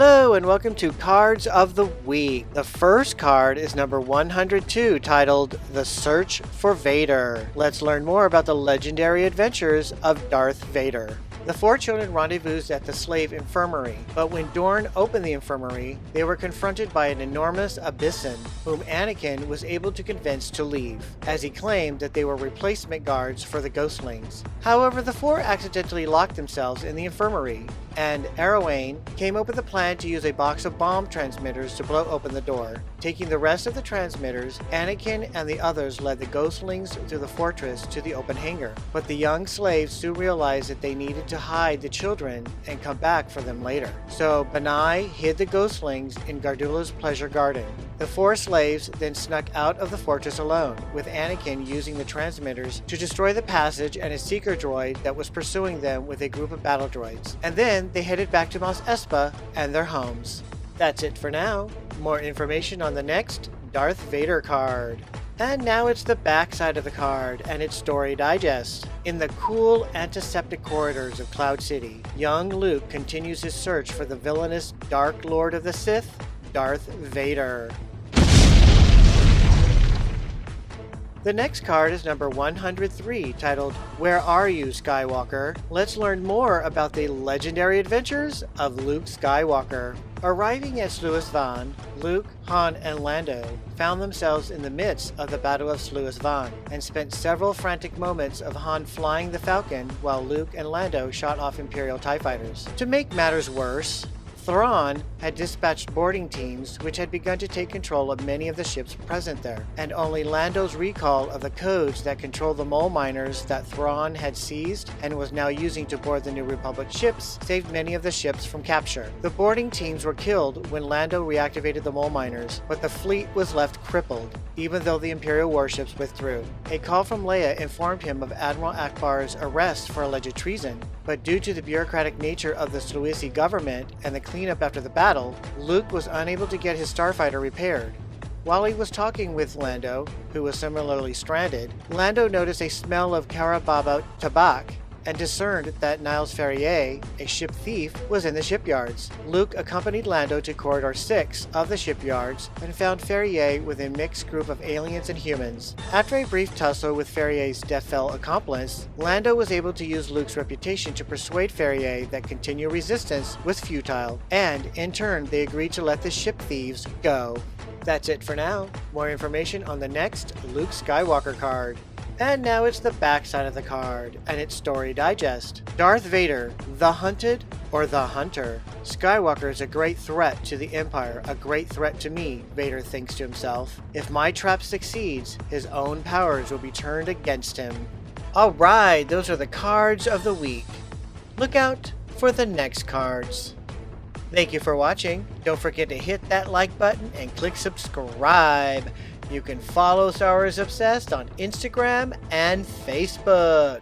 Hello and welcome to Cards of the Week. The first card is number 102, titled The Search for Vader. Let's learn more about the legendary adventures of Darth Vader. The four children rendezvoused at the slave infirmary, but when Dorn opened the infirmary, they were confronted by an enormous Abyssin, whom Anakin was able to convince to leave, as he claimed that they were replacement guards for the Ghostlings. However, the four accidentally locked themselves in the infirmary, and Arowayne came up with a plan to use a box of bomb transmitters to blow open the door. Taking the rest of the transmitters, Anakin and the others led the Ghostlings through the fortress to the open hangar. But the young slaves soon realized that they needed to hide the children and come back for them later. So Benai hid the Ghostlings in Gardulla's pleasure garden. The four slaves then snuck out of the fortress alone, with Anakin using the transmitters to destroy the passage and a seeker droid that was pursuing them with a group of battle droids. And then they headed back to Mos Espa and their homes. That's it for now. More information on the next Darth Vader card. And now it's the back side of the card and its story digest. In the cool antiseptic corridors of Cloud City, young Luke continues his search for the villainous Dark Lord of the Sith, Darth Vader. The next card is number 103, titled Where Are You, Skywalker? Let's learn more about the legendary adventures of Luke Skywalker. Arriving at Sluis Van, Luke, Han, and Lando found themselves in the midst of the Battle of Sluis Van and spent several frantic moments of Han flying the Falcon while Luke and Lando shot off Imperial TIE fighters. To make matters worse, Thrawn had dispatched boarding teams which had begun to take control of many of the ships present there, and only Lando's recall of the codes that control the mole miners that Thrawn had seized and was now using to board the New Republic ships saved many of the ships from capture. The boarding teams were killed when Lando reactivated the mole miners, but the fleet was left crippled, even though the Imperial warships withdrew. A call from Leia informed him of Admiral Akbar's arrest for alleged treason, but due to the bureaucratic nature of the Sluisi government and the cleanup after the battle, Luke was unable to get his starfighter repaired. While he was talking with Lando, who was similarly stranded, Lando noticed a smell of Karababa tabak and discerned that Niles Ferrier, a ship thief, was in the shipyards. Luke accompanied Lando to Corridor 6 of the shipyards and found Ferrier with a mixed group of aliens and humans. After a brief tussle with Ferrier's Defel accomplice, Lando was able to use Luke's reputation to persuade Ferrier that continued resistance was futile, and in turn they agreed to let the ship thieves go. That's it for now. More information on the next Luke Skywalker card. And now it's the back side of the card and its story digest. Darth Vader, the hunted or the hunter? Skywalker is a great threat to the Empire, a great threat to me, Vader thinks to himself. If my trap succeeds, his own powers will be turned against him. Alright, those are the cards of the week. Look out for the next cards. Thank you for watching. Don't forget to hit that like button and click subscribe. You can follow Star Wars Obsessed on Instagram and Facebook.